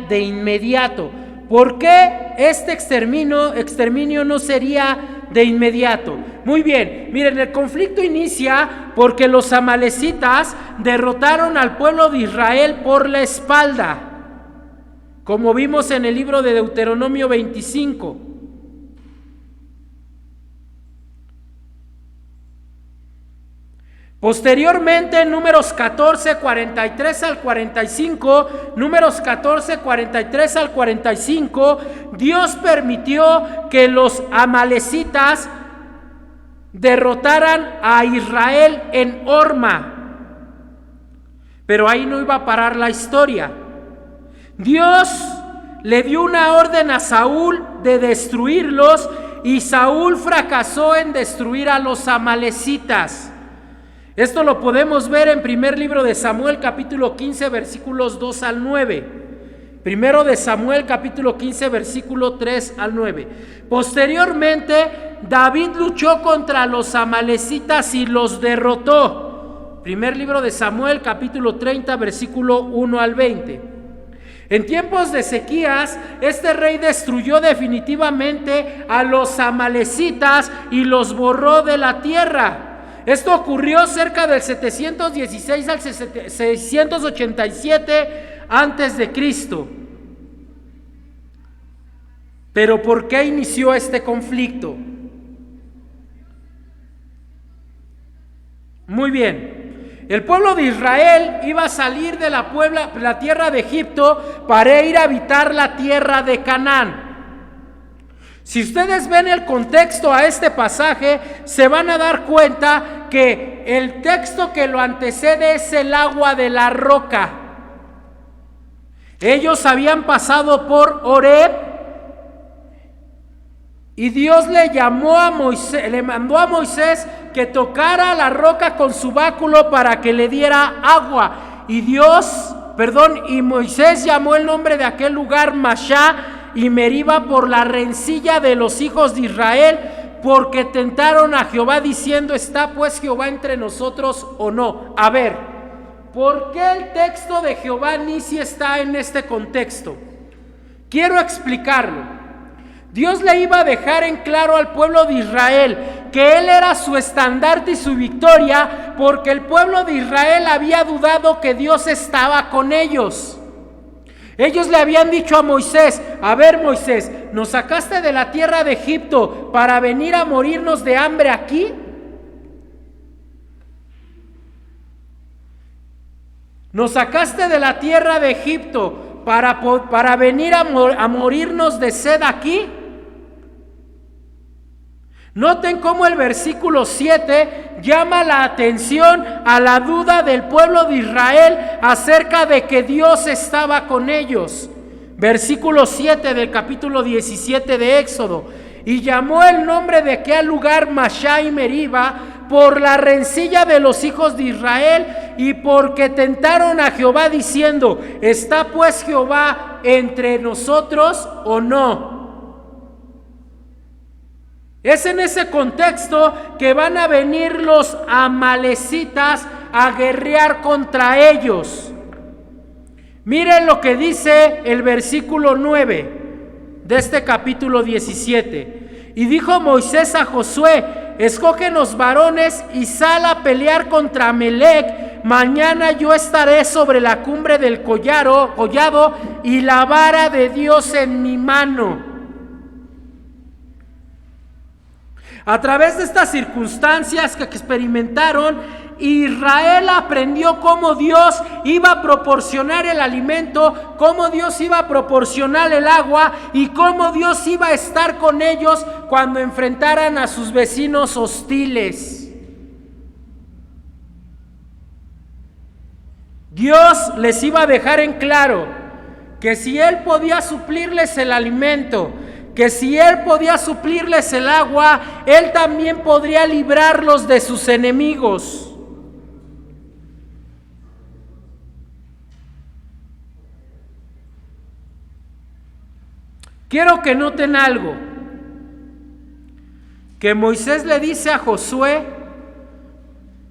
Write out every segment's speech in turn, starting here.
de inmediato. ¿Por qué este exterminio no sería de inmediato? Muy bien, miren, el conflicto inicia porque los amalecitas derrotaron al pueblo de Israel por la espalda, como vimos en el libro de Deuteronomio 25. Posteriormente, Números 14, 43 al 45, Números 14, 43 al 45, Dios permitió que los amalecitas derrotaran a Israel en Horma. Pero ahí no iba a parar la historia. Dios le dio una orden a Saúl de destruirlos y Saúl fracasó en destruir a los amalecitas. Esto lo podemos ver en primer libro de Samuel, capítulo 15, versículos 2 al 9. Primero de Samuel, capítulo 15, versículo 3 al 9. Posteriormente, David luchó contra los amalecitas y los derrotó. Primer libro de Samuel, capítulo 30, versículo 1 al 20. En tiempos de Ezequías, este rey destruyó definitivamente a los amalecitas y los borró de la tierra. Esto ocurrió cerca del 716 al 687 antes de Cristo. Pero ¿por qué inició este conflicto? Muy bien, el pueblo de Israel iba a salir de la tierra de Egipto para ir a habitar la tierra de Canaán. Si ustedes ven el contexto a este pasaje, se van a dar cuenta que el texto que lo antecede es el agua de la roca. Ellos habían pasado por Horeb y Dios le mandó a Moisés que tocara la roca con su báculo para que le diera agua. Y Moisés llamó el nombre de aquel lugar Mashá y Meriba por la rencilla de los hijos de Israel, porque tentaron a Jehová diciendo: ¿está pues Jehová entre nosotros o no? A ver, ¿por qué el texto de Jehová Nisi está en este contexto? Quiero explicarlo. Dios le iba a dejar en claro al pueblo de Israel que Él era su estandarte y su victoria, porque el pueblo de Israel había dudado que Dios estaba con ellos. Ellos le habían dicho a Moisés: a ver, Moisés, ¿nos sacaste de la tierra de Egipto para venir a morirnos de hambre aquí? ¿Nos sacaste de la tierra de Egipto para venir a morirnos de sed aquí? Noten cómo el versículo 7 llama la atención a la duda del pueblo de Israel acerca de que Dios estaba con ellos. Versículo 7 del capítulo 17 de Éxodo: y llamó el nombre de aquel lugar Mashá y Meriba por la rencilla de los hijos de Israel y porque tentaron a Jehová diciendo: ¿está pues Jehová entre nosotros o no? Es en ese contexto que van a venir los amalecitas a guerrear contra ellos. Miren lo que dice el versículo 9 de este capítulo 17. Y dijo Moisés a Josué: escógenos varones y sal a pelear contra Amalec. Mañana yo estaré sobre la cumbre del collado y la vara de Dios en mi mano. A través de estas circunstancias que experimentaron, Israel aprendió cómo Dios iba a proporcionar el alimento, cómo Dios iba a proporcionar el agua y cómo Dios iba a estar con ellos cuando enfrentaran a sus vecinos hostiles. Dios les iba a dejar en claro que si Él podía suplirles el alimento, que si Él podía suplirles el agua, Él también podría librarlos de sus enemigos. Quiero que noten algo, que Moisés le dice a Josué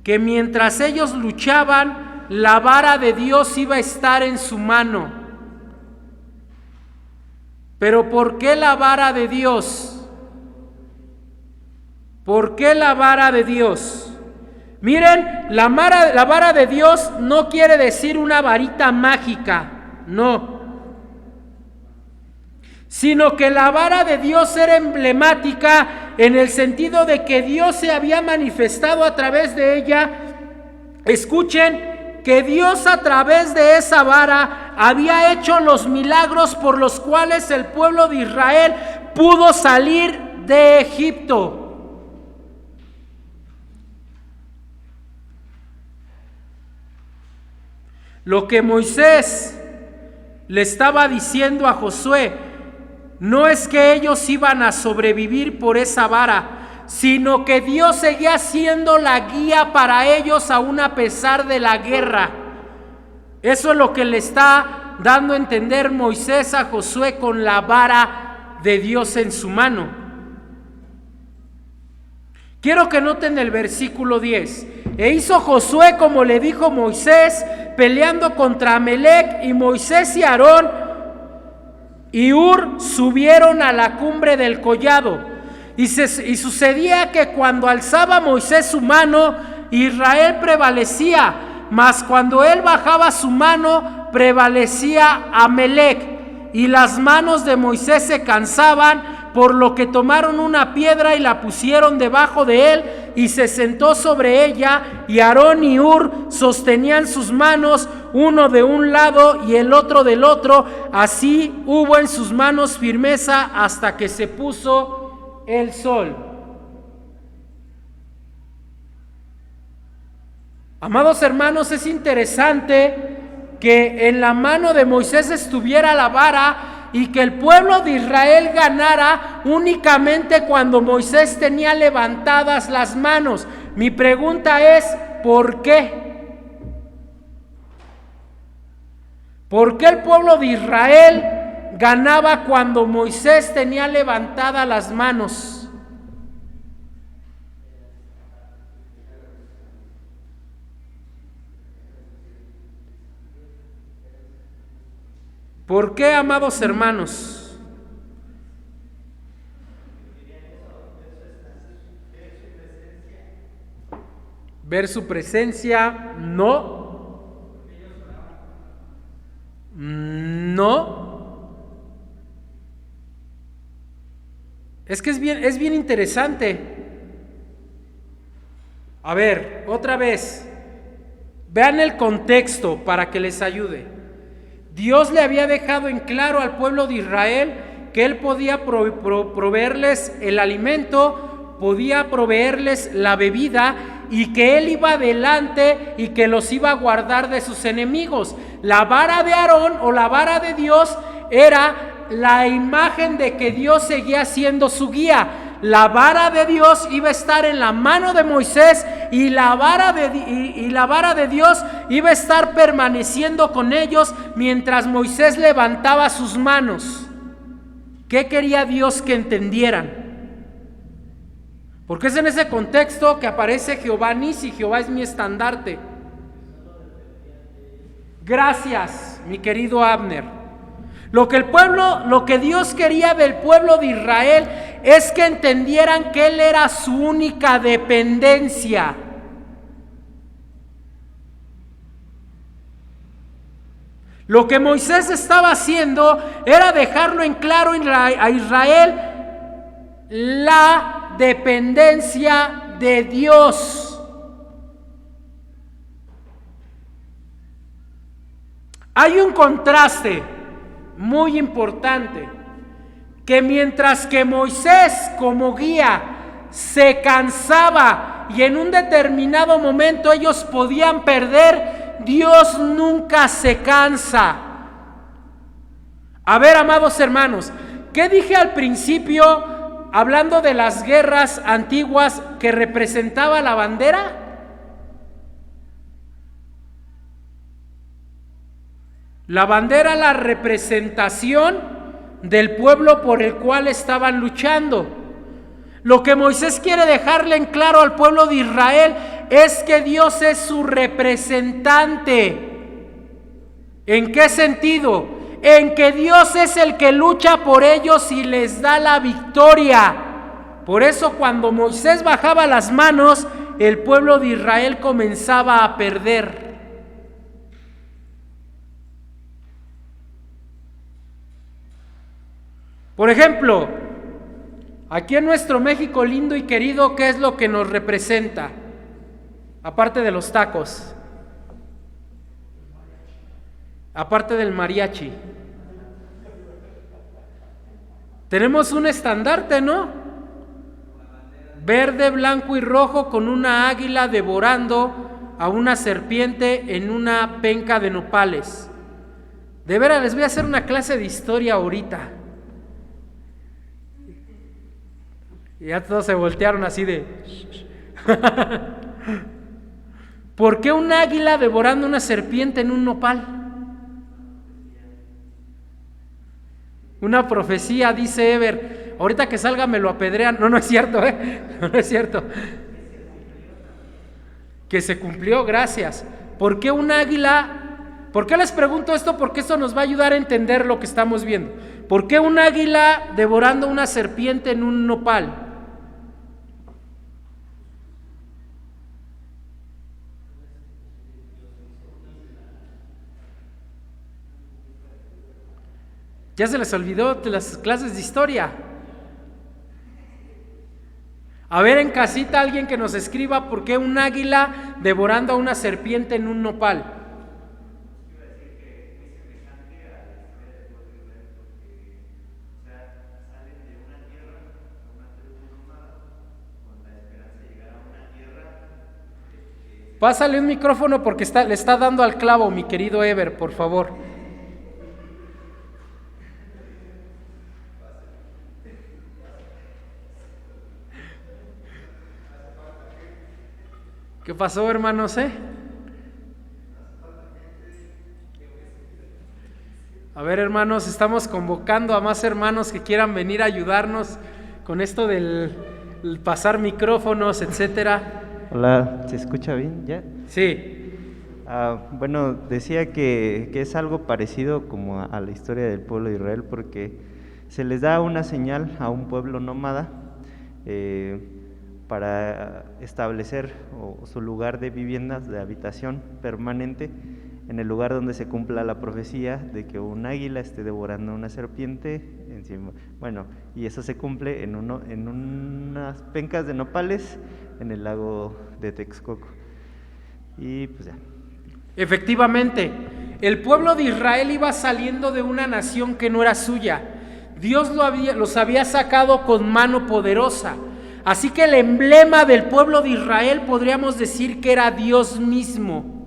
que mientras ellos luchaban, la vara de Dios iba a estar en su mano. Pero ¿por qué la vara de Dios? ¿Por qué la vara de Dios? Miren, la vara de Dios no quiere decir una varita mágica, no. Sino que la vara de Dios era emblemática en el sentido de que Dios se había manifestado a través de ella. Escuchen, que Dios a través de esa vara había hecho los milagros por los cuales el pueblo de Israel pudo salir de Egipto. Lo que Moisés le estaba diciendo a Josué no es que ellos iban a sobrevivir por esa vara, sino que Dios seguía siendo la guía para ellos aún a pesar de la guerra. Eso es lo que le está dando a entender Moisés a Josué con la vara de Dios en su mano. Quiero que noten el versículo 10. E hizo Josué como le dijo Moisés, peleando contra Amalec, y Moisés y Aarón y Hur subieron a la cumbre del collado. Y sucedía que cuando alzaba Moisés su mano, Israel prevalecía, mas cuando él bajaba su mano, prevalecía Amalec. Y las manos de Moisés se cansaban, por lo que tomaron una piedra y la pusieron debajo de él, y se sentó sobre ella, y Aarón y Hur sostenían sus manos, uno de un lado y el otro del otro. Así hubo en sus manos firmeza hasta que se puso el sol. Amados hermanos, es interesante que en la mano de Moisés estuviera la vara y que el pueblo de Israel ganara únicamente cuando Moisés tenía levantadas las manos. Mi pregunta es, ¿por qué? ¿Por qué el pueblo de Israel ganaba cuando Moisés tenía levantadas las manos? ¿Por qué, amados hermanos? Ver su presencia, no. No. Es que es bien interesante. A ver, otra vez. Vean el contexto para que les ayude. Dios le había dejado en claro al pueblo de Israel que Él podía proveerles el alimento, podía proveerles la bebida, y que Él iba adelante y que los iba a guardar de sus enemigos. La vara de Aarón o la vara de Dios era la imagen de que Dios seguía siendo su guía. La vara de Dios iba a estar en la mano de Moisés, y la vara de Dios iba a estar permaneciendo con ellos mientras Moisés levantaba sus manos. ¿Qué quería Dios que entendieran? Porque es en ese contexto que aparece Jehová Nisi. Jehová es mi estandarte. Gracias, mi querido Abner. Lo que Dios quería del pueblo de Israel es que entendieran que Él era su única dependencia. Lo que Moisés estaba haciendo era dejarlo en claro a Israel la dependencia de Dios. Hay un contraste muy importante, que mientras que Moisés como guía se cansaba y en un determinado momento ellos podían perder, Dios nunca se cansa. A ver, amados hermanos, ¿qué dije al principio hablando de las guerras antiguas que representaba la bandera? La bandera, la representación del pueblo por el cual estaban luchando. Lo que Moisés quiere dejarle en claro al pueblo de Israel es que Dios es su representante. ¿En qué sentido? en que Dios es el que lucha por ellos y les da la victoria. Por eso cuando Moisés bajaba las manos, el pueblo de Israel comenzaba a perder. Por ejemplo, aquí en nuestro México lindo y querido, ¿qué es lo que nos representa? Aparte de los tacos, aparte del mariachi, tenemos un estandarte, ¿no? Verde, blanco y rojo, con una águila devorando a una serpiente en una penca de nopales. De veras, les voy a hacer una clase de historia ahorita. Y ya todos se voltearon así de... ¿Por qué un águila devorando una serpiente en un nopal? Una profecía, dice Ever. Ahorita que salga me lo apedrean. No, no es cierto, no es cierto. Que se cumplió, gracias. ¿Por qué un águila? ¿Por qué les pregunto esto? Porque esto nos va a ayudar a entender lo que estamos viendo. ¿Por qué un águila devorando una serpiente en un nopal? ¿Ya se les olvidó de las clases de historia? A ver, en casita alguien que nos escriba por qué un águila devorando a una serpiente en un nopal. Pásale un micrófono porque le está dando al clavo, mi querido Ever, por favor. ¿Qué pasó, hermanos? A ver, hermanos, estamos convocando a más hermanos que quieran venir a ayudarnos con esto del pasar micrófonos, etcétera. Hola, ¿se escucha bien ya? Sí. Bueno, decía que es algo parecido como a la historia del pueblo de Israel, porque se les da una señal a un pueblo nómada para establecer su lugar de viviendas, de habitación permanente, en el lugar donde se cumpla la profecía de que un águila esté devorando una serpiente encima. Bueno, y eso se cumple en unas pencas de nopales en el lago de Texcoco. Y pues ya. Efectivamente, el pueblo de Israel iba saliendo de una nación que no era suya. Dios los había sacado con mano poderosa. Así que el emblema del pueblo de Israel podríamos decir que era Dios mismo.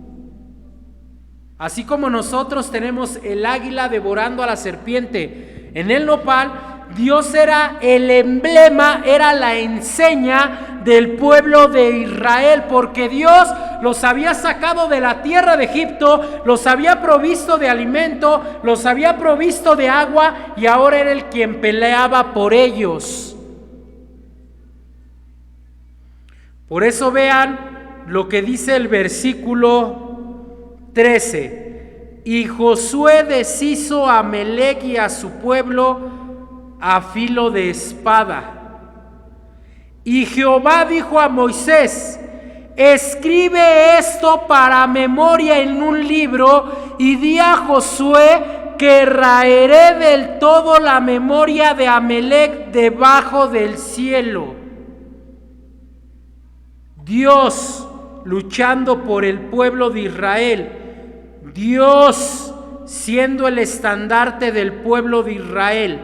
Así como nosotros tenemos el águila devorando a la serpiente en el nopal, Dios era el emblema, era la enseña del pueblo de Israel, porque Dios los había sacado de la tierra de Egipto, los había provisto de alimento, los había provisto de agua y ahora era el quien peleaba por ellos. Por eso vean lo que dice el versículo 13. Y Josué deshizo a Amalec y a su pueblo a filo de espada. Y Jehová dijo a Moisés: escribe esto para memoria en un libro y di a Josué que raeré del todo la memoria de Amalec debajo del cielo. Dios luchando por el pueblo de Israel, Dios siendo el estandarte del pueblo de Israel.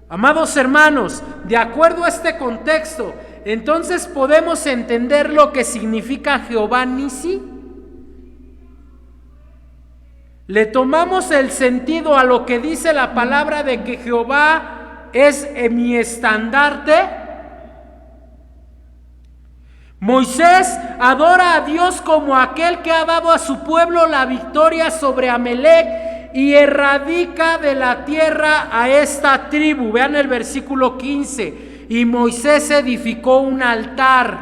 Amados hermanos, de acuerdo a este contexto, entonces podemos entender lo que significa Jehová Nisi. Le tomamos el sentido a lo que dice la palabra de que Jehová es mi estandarte. Moisés adora a Dios como aquel que ha dado a su pueblo la victoria sobre Amalec y erradica de la tierra a esta tribu. Vean el versículo 15. Y Moisés edificó un altar.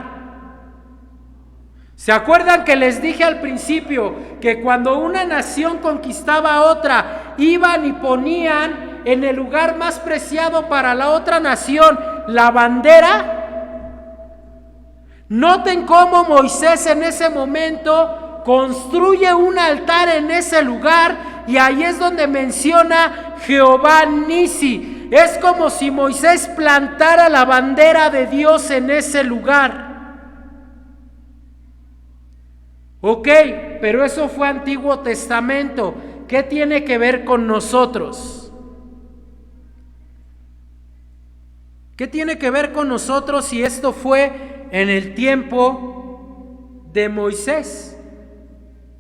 ¿Se acuerdan que les dije al principio que cuando una nación conquistaba a otra, iban y ponían en el lugar más preciado para la otra nación la bandera? Noten cómo Moisés en ese momento construye un altar en ese lugar, y ahí es donde menciona Jehová Nisi. Es como si Moisés plantara la bandera de Dios en ese lugar. Ok, pero eso fue Antiguo Testamento. ¿Qué tiene que ver con nosotros? ¿Qué tiene que ver con nosotros si esto fue en el tiempo de Moisés?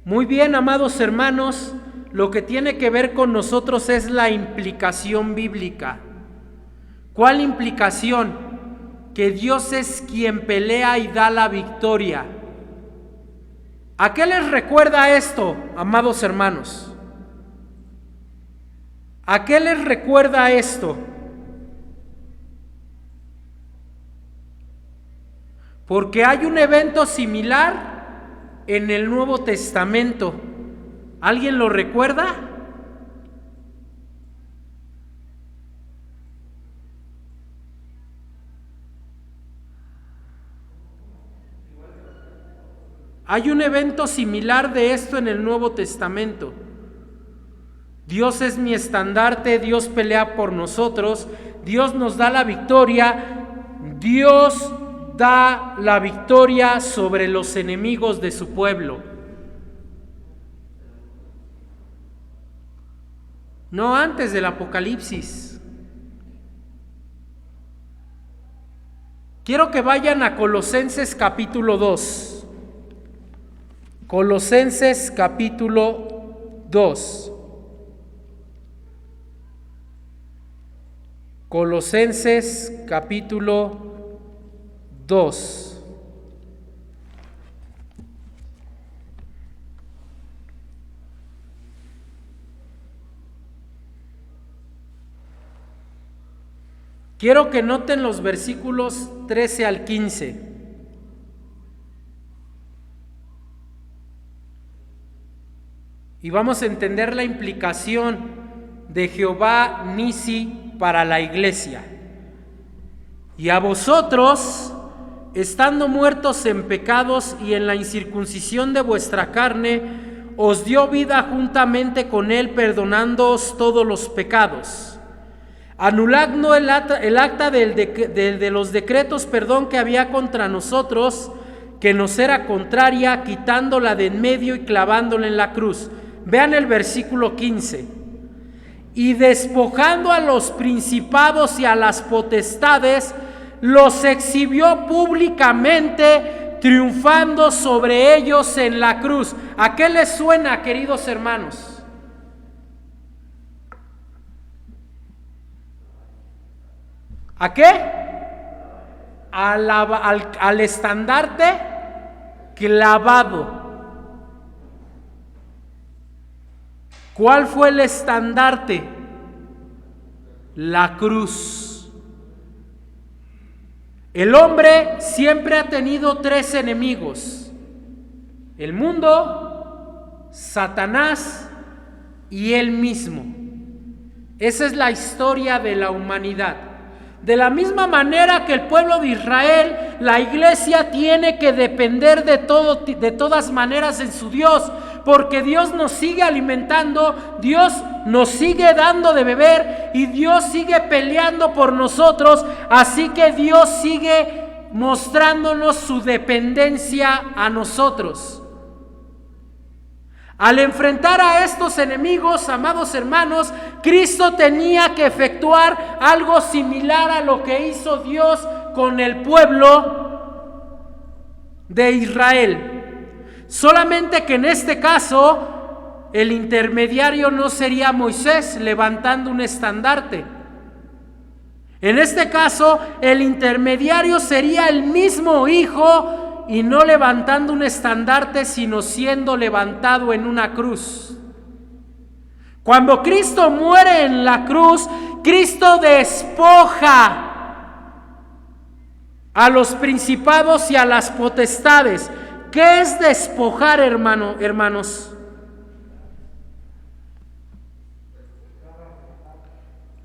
Muy bien, amados hermanos, lo que tiene que ver con nosotros es la implicación bíblica. ¿Cuál implicación? Que Dios es quien pelea y da la victoria. ¿A qué les recuerda esto, amados hermanos? ¿A qué les recuerda esto? Porque hay un evento similar en el Nuevo Testamento. ¿Alguien lo recuerda? Hay un evento similar de esto en el Nuevo Testamento. Dios es mi estandarte, Dios pelea por nosotros, Dios nos da la victoria, Dios da la victoria sobre los enemigos de su pueblo. No antes del Apocalipsis. Quiero que vayan a Colosenses capítulo 2. Colosenses capítulo 2. Colosenses capítulo 2. Quiero que noten los versículos 13 al 15. Y vamos a entender la implicación de Jehová Nisi para la iglesia. Y a vosotros, estando muertos en pecados y en la incircuncisión de vuestra carne, os dio vida juntamente con él, perdonándoos todos los pecados, anulando el acta de los decretos, que había contra nosotros, que nos era contraria, quitándola de en medio y clavándola en la cruz. Vean el versículo 15. Y despojando a los principados y a las potestades, los exhibió públicamente, triunfando sobre ellos en la cruz. ¿A qué les suena, queridos hermanos? ¿A qué? Al estandarte clavado. ¿Cuál fue el estandarte? La cruz. El hombre siempre ha tenido tres enemigos: el mundo, Satanás y él mismo. Esa es la historia de la humanidad. De la misma manera que el pueblo de Israel, la iglesia tiene que depender de todas maneras en su Dios, porque Dios nos sigue alimentando, Dios nos sigue dando de beber y Dios sigue peleando por nosotros. Así que Dios sigue mostrándonos su dependencia a nosotros. Al enfrentar a estos enemigos, amados hermanos, Cristo tenía que efectuar algo similar a lo que hizo Dios con el pueblo de Israel. Solamente que en este caso, el intermediario no sería Moisés levantando un estandarte. En este caso, el intermediario sería el mismo Hijo, y no levantando un estandarte, sino siendo levantado en una cruz. Cuando Cristo muere en la cruz, Cristo despoja a los principados y a las potestades. ¿Qué es despojar, hermanos?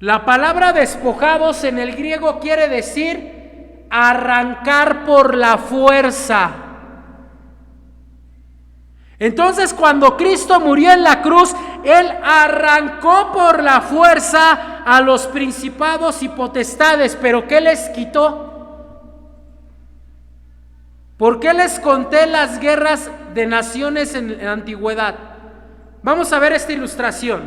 La palabra despojados en el griego quiere decir arrancar por la fuerza. Entonces, cuando Cristo murió en la cruz, Él arrancó por la fuerza a los principados y potestades. ¿Pero qué les quitó? ¿Por qué les conté las guerras de naciones en la antigüedad? Vamos a ver esta ilustración.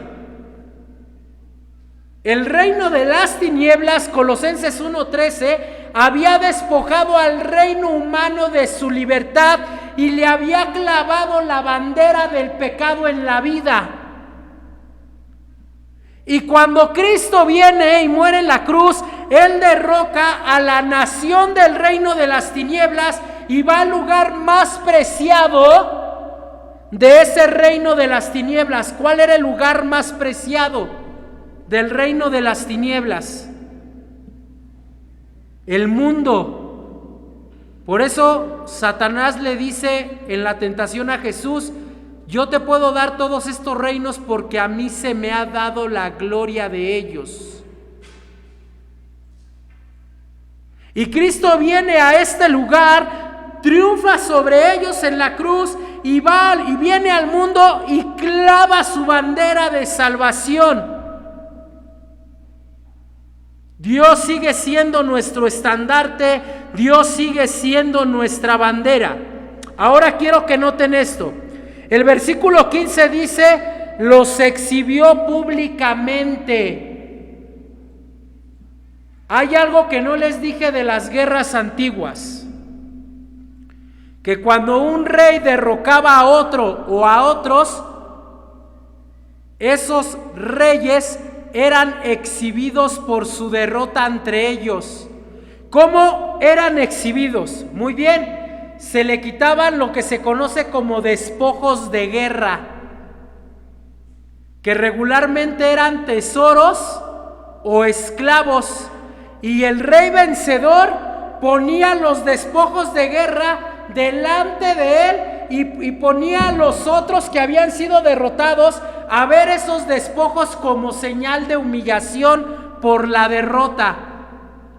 El reino de las tinieblas, Colosenses 1:13, había despojado al reino humano de su libertad y le había clavado la bandera del pecado en la vida. Y cuando Cristo viene y muere en la cruz, Él derroca a la nación del reino de las tinieblas y va al lugar más preciado de ese reino de las tinieblas. ¿Cuál era el lugar más preciado del reino de las tinieblas? El mundo. Por eso Satanás le dice en la tentación a Jesús: yo te puedo dar todos estos reinos porque a mí se me ha dado la gloria de ellos. Y Cristo viene a este lugar, triunfa sobre ellos en la cruz y va y viene al mundo y clava su bandera de salvación. Dios sigue siendo nuestro estandarte, Dios sigue siendo nuestra bandera. Ahora quiero que noten esto. El versículo 15 dice: los exhibió públicamente. Hay algo que no les dije de las guerras antiguas, que cuando un rey derrocaba a otro o a otros, esos reyes eran exhibidos por su derrota entre ellos. ¿Cómo eran exhibidos? Muy bien, se le quitaban lo que se conoce como despojos de guerra, que regularmente eran tesoros o esclavos, y el rey vencedor ponía los despojos de guerra delante de él y ponía a los otros que habían sido derrotados a ver esos despojos como señal de humillación por la derrota.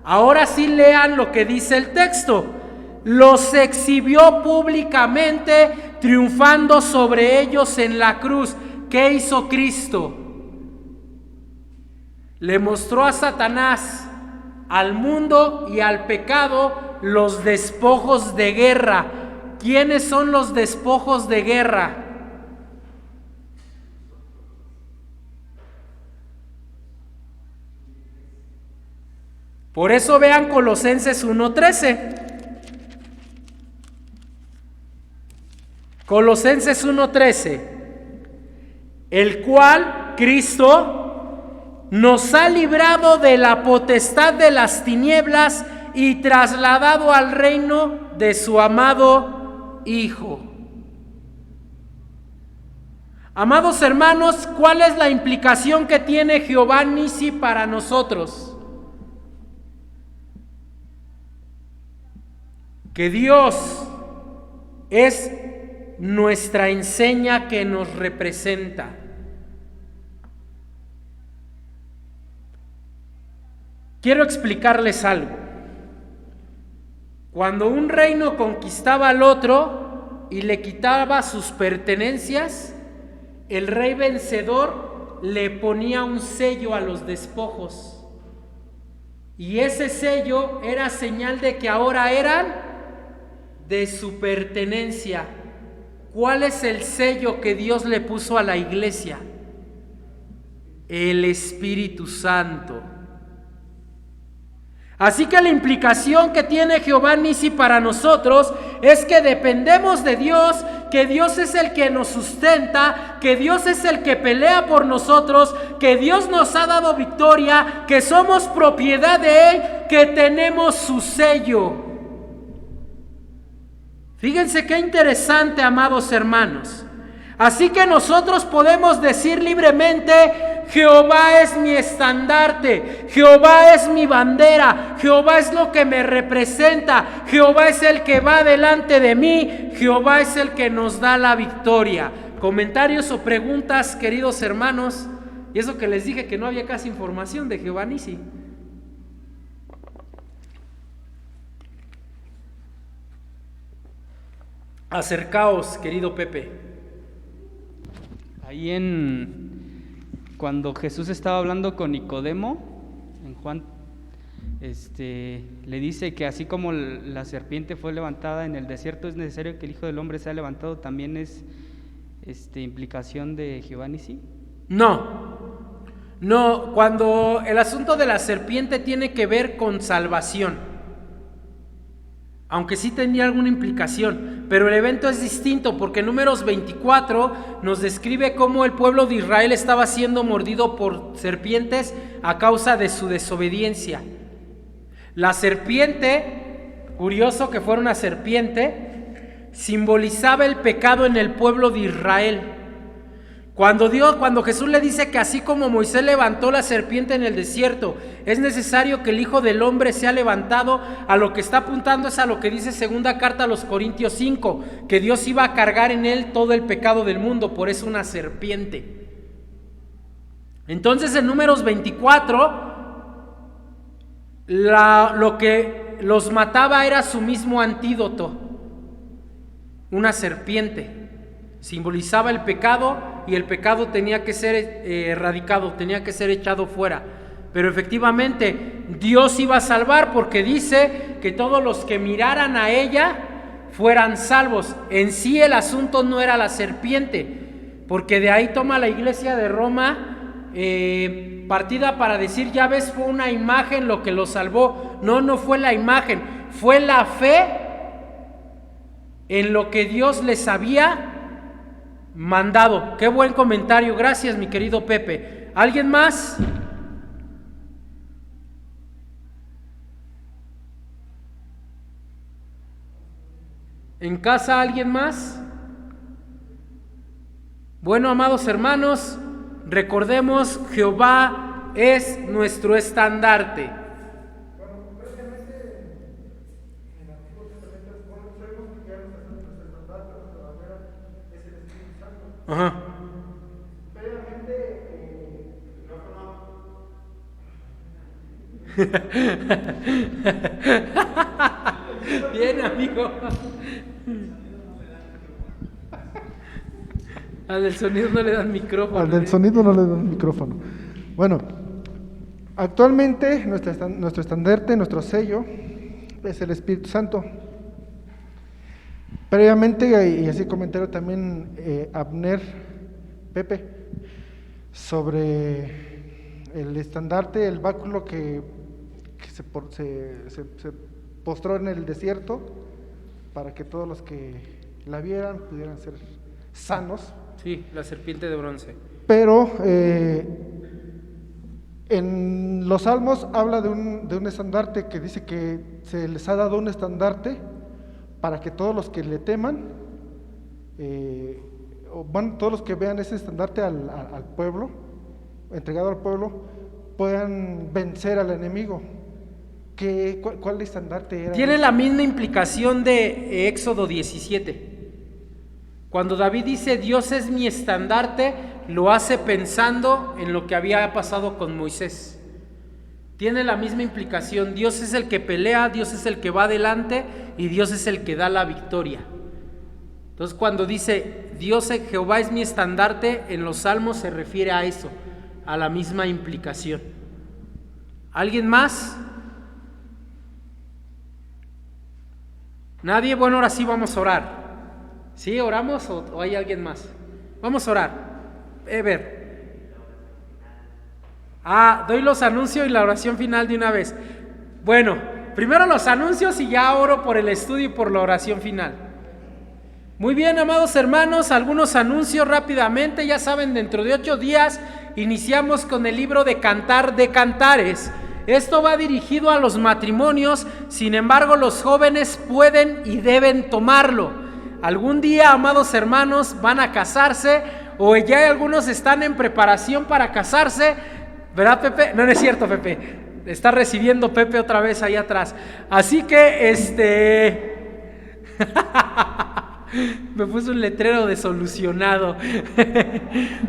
Ahora sí lean lo que dice el texto: los exhibió públicamente, triunfando sobre ellos en la cruz. ¿Qué hizo Cristo? Le mostró a Satanás, al mundo y al pecado los despojos de guerra. ¿Quiénes son los despojos de guerra? Por eso vean Colosenses 1:13. Colosenses 1:13, el cual Cristo nos ha librado de la potestad de las tinieblas y trasladado al reino de su amado Hijo. Amados hermanos, ¿cuál es la implicación que tiene Jehová Nisi para nosotros? Que Dios es nuestra enseña que nos representa. Quiero explicarles algo. Cuando un reino conquistaba al otro y le quitaba sus pertenencias, el rey vencedor le ponía un sello a los despojos. Y ese sello era señal de que ahora eran de su pertenencia. ¿Cuál es el sello que Dios le puso a la iglesia? El Espíritu Santo. Así que la implicación que tiene Jehová Nisi para nosotros es que dependemos de Dios, que Dios es el que nos sustenta, que Dios es el que pelea por nosotros, que Dios nos ha dado victoria, que somos propiedad de Él, que tenemos su sello. Fíjense qué interesante, amados hermanos. Así que nosotros podemos decir libremente: Jehová es mi estandarte, Jehová es mi bandera, Jehová es lo que me representa, Jehová es el que va delante de mí, Jehová es el que nos da la victoria. Comentarios o preguntas, queridos hermanos. Y eso que les dije que no había casi información de Jehová Nisi. Acercaos, querido Pepe. Ahí cuando Jesús estaba hablando con Nicodemo, en Juan, le dice que así como la serpiente fue levantada en el desierto, es necesario que el Hijo del Hombre sea levantado. ¿También es implicación de Jehová Nisi? No, cuando el asunto de la serpiente tiene que ver con salvación, aunque sí tenía alguna implicación, pero el evento es distinto, porque Números 24 nos describe cómo el pueblo de Israel estaba siendo mordido por serpientes a causa de su desobediencia. La serpiente, curioso que fuera una serpiente, simbolizaba el pecado en el pueblo de Israel. Cuando Jesús le dice que así como Moisés levantó la serpiente en el desierto, es necesario que el Hijo del Hombre sea levantado, a lo que está apuntando es a lo que dice segunda carta a los Corintios 5, que Dios iba a cargar en él todo el pecado del mundo, por eso una serpiente. Entonces en Números 24, lo que los mataba era su mismo antídoto, una serpiente. Simbolizaba el pecado y el pecado tenía que ser erradicado, tenía que ser echado fuera. Pero efectivamente Dios iba a salvar, porque dice que todos los que miraran a ella fueran salvos. En sí el asunto no era la serpiente, porque de ahí toma la Iglesia de Roma partida para decir, ya ves, fue una imagen lo que lo salvó. No fue la imagen, fue la fe en lo que Dios les había mandado. Qué buen comentario, gracias mi querido Pepe. ¿Alguien más? ¿En casa alguien más? Bueno, amados hermanos, recordemos, Jehová es nuestro estandarte. Ajá. Bien, amigo. Al del sonido no le dan micrófono. Al del sonido no le dan micrófono. Bueno, actualmente nuestro estandarte, nuestro sello, es el Espíritu Santo. Previamente, y así comentaron también Abner, Pepe, sobre el estandarte, el báculo que se postró en el desierto para que todos los que la vieran pudieran ser sanos. Sí, la serpiente de bronce. Pero en los Salmos habla de un estandarte que dice que se les ha dado un estandarte para que todos los que le teman, todos los que vean ese estandarte al pueblo, entregado al pueblo, puedan vencer al enemigo. ¿Cuál estandarte era? Tiene la misma implicación de Éxodo 17. Cuando David dice Dios es mi estandarte, lo hace pensando en lo que había pasado con Moisés. Tiene la misma implicación. Dios es el que pelea, Dios es el que va adelante y Dios es el que da la victoria. Entonces cuando dice Dios, Jehová es mi estandarte, en los Salmos se refiere a eso, a la misma implicación. ¿Alguien más? ¿Nadie? Bueno, ahora sí vamos a orar. ¿Sí? ¿Oramos o hay alguien más? Vamos a orar. Doy los anuncios y la oración final de una vez. Bueno, primero los anuncios y ya oro por el estudio y por la oración final. Muy bien, amados hermanos, algunos anuncios rápidamente. Ya saben, dentro de 8 días iniciamos con el libro de Cantar de Cantares. Esto va dirigido a los matrimonios, sin embargo los jóvenes pueden y deben tomarlo. Algún día, amados hermanos, van a casarse o ya algunos están en preparación para casarse, ¿verdad, Pepe? No, no es cierto, Pepe, está recibiendo Pepe otra vez ahí atrás. Así que me puso un letrero de solucionado.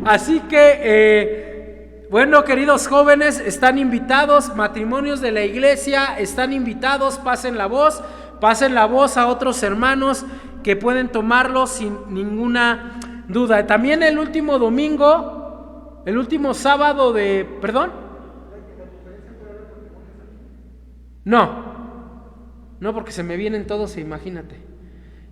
Así que bueno, queridos jóvenes, están invitados, matrimonios de la iglesia están invitados, pasen la voz a otros hermanos que pueden tomarlo sin ninguna duda. También el último domingo, el último sábado de, ¿perdón? No, porque se me vienen todos, imagínate.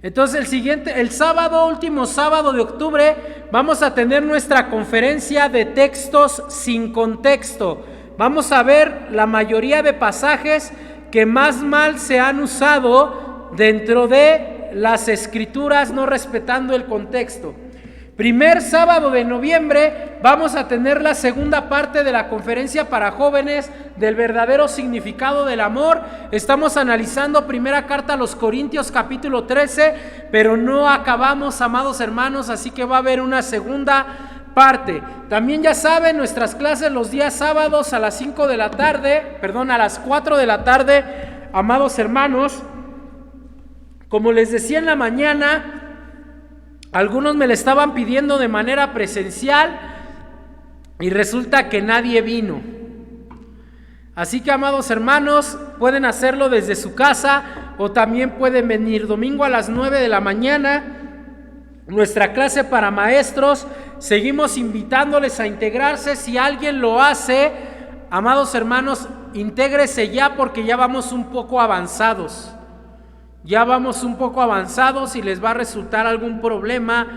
Entonces el sábado, último sábado de octubre, vamos a tener nuestra conferencia de textos sin contexto. Vamos a ver la mayoría de pasajes que más mal se han usado dentro de las escrituras, no respetando el contexto. Primer sábado de noviembre vamos a tener la segunda parte de la conferencia para jóvenes del verdadero significado del amor. Estamos analizando primera carta a los Corintios capítulo 13, pero no acabamos, amados hermanos, así que va a haber una segunda parte. También ya saben, nuestras clases los días sábados a las 4 de la tarde, amados hermanos. Como les decía en la mañana, algunos me le estaban pidiendo de manera presencial y resulta que nadie vino. Así que, amados hermanos, pueden hacerlo desde su casa o también pueden venir domingo a las 9 de la mañana. Nuestra clase para maestros, seguimos invitándoles a integrarse. Si alguien lo hace, amados hermanos, intégrese ya porque ya vamos un poco avanzados. Y les va a resultar algún problema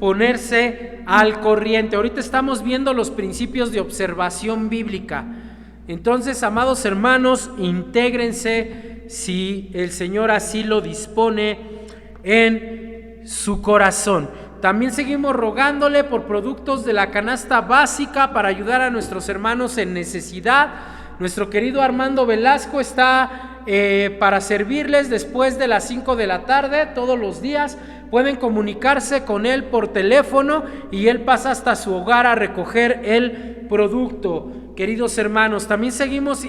ponerse al corriente. Ahorita estamos viendo los principios de observación bíblica. Entonces, amados hermanos, intégrense si el Señor así lo dispone en su corazón. También seguimos rogándole por productos de la canasta básica para ayudar a nuestros hermanos en necesidad. Nuestro querido Armando Velasco está para servirles después de las 5 de la tarde todos los días. Pueden comunicarse con él por teléfono y él pasa hasta su hogar a recoger el producto. Queridos hermanos, también seguimos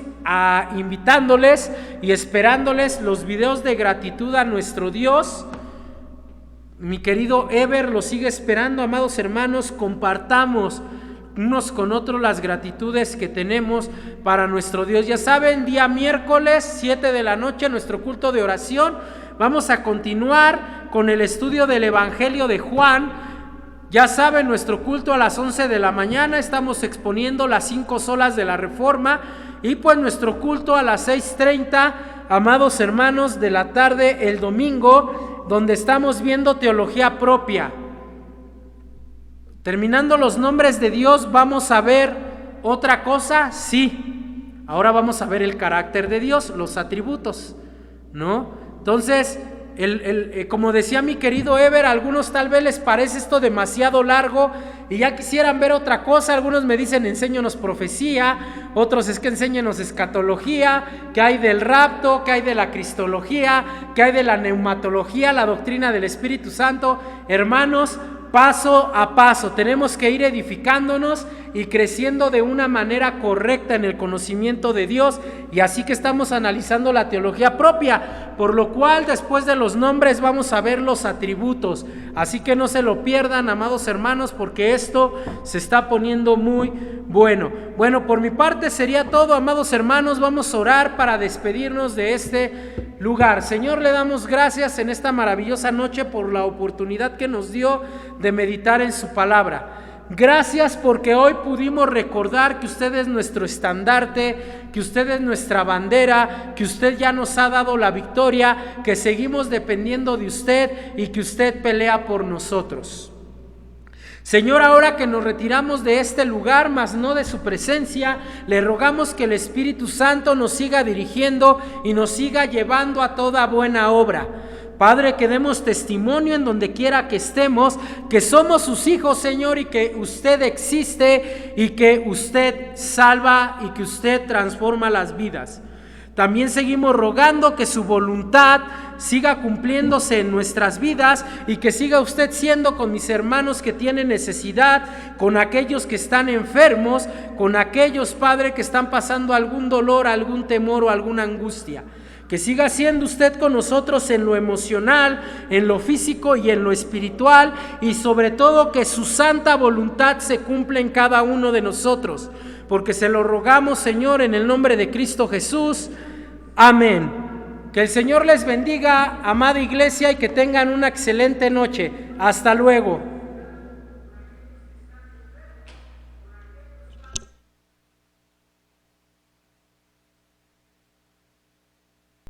invitándoles y esperándoles los videos de gratitud a nuestro Dios. Mi querido Ever lo sigue esperando, amados hermanos. Compartamos unos con otros las gratitudes que tenemos para nuestro Dios. Ya saben, día miércoles 7 de la noche, nuestro culto de oración. Vamos a continuar con el estudio del Evangelio de Juan. Ya saben, nuestro culto a las 11 de la mañana, estamos exponiendo las 5 solas de la Reforma. Y pues nuestro culto a las 6:30, amados hermanos, de la tarde el domingo, donde estamos viendo teología propia. Terminando los nombres de Dios, ¿vamos a ver otra cosa? Sí. Ahora vamos a ver el carácter de Dios, los atributos, ¿no? Entonces, como decía mi querido Ever, a algunos tal vez les parece esto demasiado largo y ya quisieran ver otra cosa. Algunos me dicen, enséñanos profecía, otros es que enséñenos escatología, qué hay del rapto, qué hay de la cristología, qué hay de la neumatología, la doctrina del Espíritu Santo. Hermanos, paso a paso tenemos que ir edificándonos y creciendo de una manera correcta en el conocimiento de Dios, y así que estamos analizando la teología propia, por lo cual después de los nombres vamos a ver los atributos. Así que no se lo pierdan, amados hermanos, porque esto se está poniendo muy bueno. Bueno, por mi parte sería todo, amados hermanos. Vamos a orar para despedirnos de este lugar. Señor, le damos gracias en esta maravillosa noche por la oportunidad que nos dio de meditar en su palabra. Gracias porque hoy pudimos recordar que usted es nuestro estandarte, que usted es nuestra bandera, que usted ya nos ha dado la victoria, que seguimos dependiendo de usted y que usted pelea por nosotros. Señor, ahora que nos retiramos de este lugar, mas no de su presencia, le rogamos que el Espíritu Santo nos siga dirigiendo y nos siga llevando a toda buena obra. Padre, que demos testimonio en donde quiera que estemos, que somos sus hijos, Señor, y que usted existe y que usted salva y que usted transforma las vidas. También seguimos rogando que su voluntad siga cumpliéndose en nuestras vidas y que siga usted siendo con mis hermanos que tienen necesidad, con aquellos que están enfermos, con aquellos, Padre, que están pasando algún dolor, algún temor o alguna angustia. Que siga siendo usted con nosotros en lo emocional, en lo físico y en lo espiritual, y sobre todo que su santa voluntad se cumpla en cada uno de nosotros, porque se lo rogamos, Señor, en el nombre de Cristo Jesús. Amén. Que el Señor les bendiga, amada iglesia, y que tengan una excelente noche. Hasta luego.